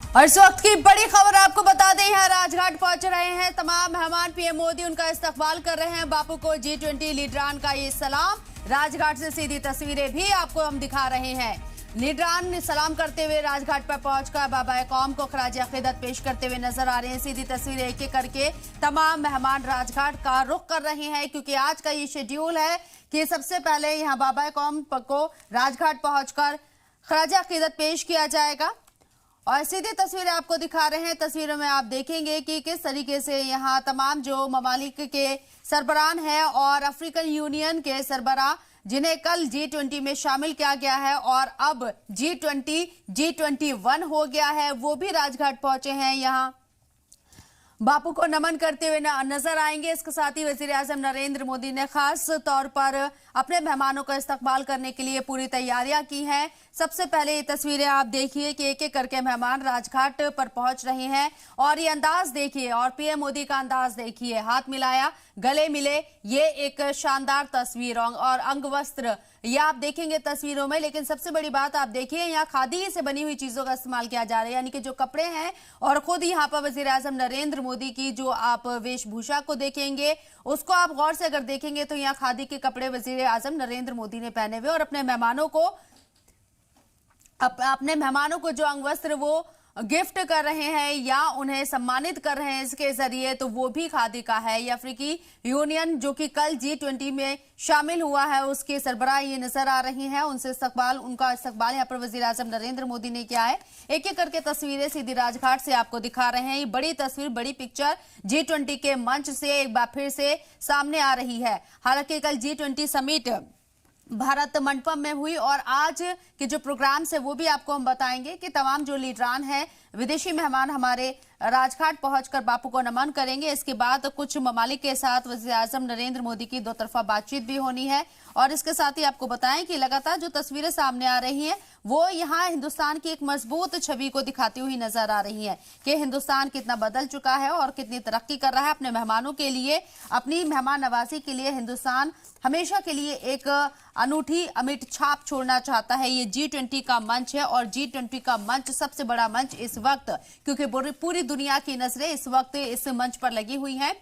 और इस वक्त की बड़ी खबर आपको बता दें, यहाँ राजघाट पहुंच रहे हैं तमाम मेहमान। पीएम मोदी उनका इस्तकबाल कर रहे हैं। बापू को G20 लीडरान का ये सलाम। राजघाट से सीधी तस्वीरें भी आपको हम दिखा रहे हैं। लीडरान ने सलाम करते हुए राजघाट पर पहुंचकर बाबा कौम को खराज अकीदत पेश करते हुए नजर आ रहे हैं। सीधी तस्वीरें एक एक करके तमाम मेहमान राजघाट का रुख कर रहे हैं, क्योंकि आज का ये शेड्यूल है कि सबसे पहले यहाँ बाबा कौम को राजघाट पहुंचकर खराज अकीदत पेश किया जाएगा। और सीधी तस्वीरें आपको दिखा रहे हैं। तस्वीरों में आप देखेंगे कि किस तरीके से यहाँ तमाम जो ममालिक के सरबरान हैं और अफ्रीकन यूनियन के सरबराह, जिन्हें कल G20 में शामिल किया गया है और अब G21 हो गया है, वो भी राजघाट पहुंचे हैं। यहाँ बापू को नमन करते हुए नजर आएंगे। इसके साथ ही वजीर आजम नरेंद्र मोदी ने खास तौर पर अपने मेहमानों का इस्तकबाल करने के लिए पूरी तैयारियां की हैं। सबसे पहले ये तस्वीरें आप देखिए कि एक एक करके मेहमान राजघाट पर पहुंच रहे हैं और ये अंदाज देखिए, और पीएम मोदी का अंदाज देखिए। हाथ मिलाया, गले मिले, ये एक शानदार तस्वीर और अंग वस्त्र ये आप देखेंगे तस्वीरों में। लेकिन सबसे बड़ी बात आप देखिए, यहाँ खादी से बनी हुई चीजों का इस्तेमाल किया जा रहा है, यानी कि जो कपड़े हैं। और खुद यहाँ पर वजीर आजम नरेंद्र मोदी की जो आप वेशभूषा को देखेंगे, उसको आप गौर से अगर देखेंगे तो यहाँ खादी के कपड़े वजीर आजम नरेंद्र मोदी ने पहने हुए और अपने मेहमानों को जो अंग वस्त्र वो गिफ्ट कर रहे हैं या उन्हें सम्मानित कर रहे हैं इसके जरिए, तो वो भी खादी का है। ये अफ्रीकी यूनियन जो कि कल G20 में शामिल हुआ है, उसके सरबराह ये नजर आ रही हैं। उनका इस्तकबाल यहाँ पर वजीर आजम नरेंद्र मोदी ने किया है। एक एक करके तस्वीरें सीधी राजघाट से आपको दिखा रहे हैं। ये बड़ी तस्वीर, बड़ी पिक्चर G20 के मंच से एक बार फिर से सामने आ रही है। हालांकि कल G20 समिट भारत मंडपम में हुई और आज के जो प्रोग्राम्स है वो भी आपको हम बताएंगे कि तमाम जो लीडरान हैं, विदेशी मेहमान हमारे राजघाट पहुंचकर बापू को नमन करेंगे। इसके बाद कुछ ममालिक के साथ वज़ीर आज़म नरेंद्र मोदी की दो तरफा बातचीत भी होनी है। और इसके साथ ही आपको बताएं कि लगातार जो तस्वीरें सामने आ रही हैं वो यहाँ हिंदुस्तान की एक मजबूत छवि को दिखाती हुई नजर आ रही है कि हिंदुस्तान कितना बदल चुका है और कितनी तरक्की कर रहा है। अपने मेहमानों के लिए, अपनी मेहमान नवाजी के लिए हिंदुस्तान हमेशा के लिए एक अनूठी अमिट छाप छोड़ना चाहता है। ये G20 का मंच है और G20 का मंच सबसे बड़ा मंच इस वक्त, क्योंकि पूरी दुनिया की नजरें इस वक्त इस मंच पर लगी हुई हैं।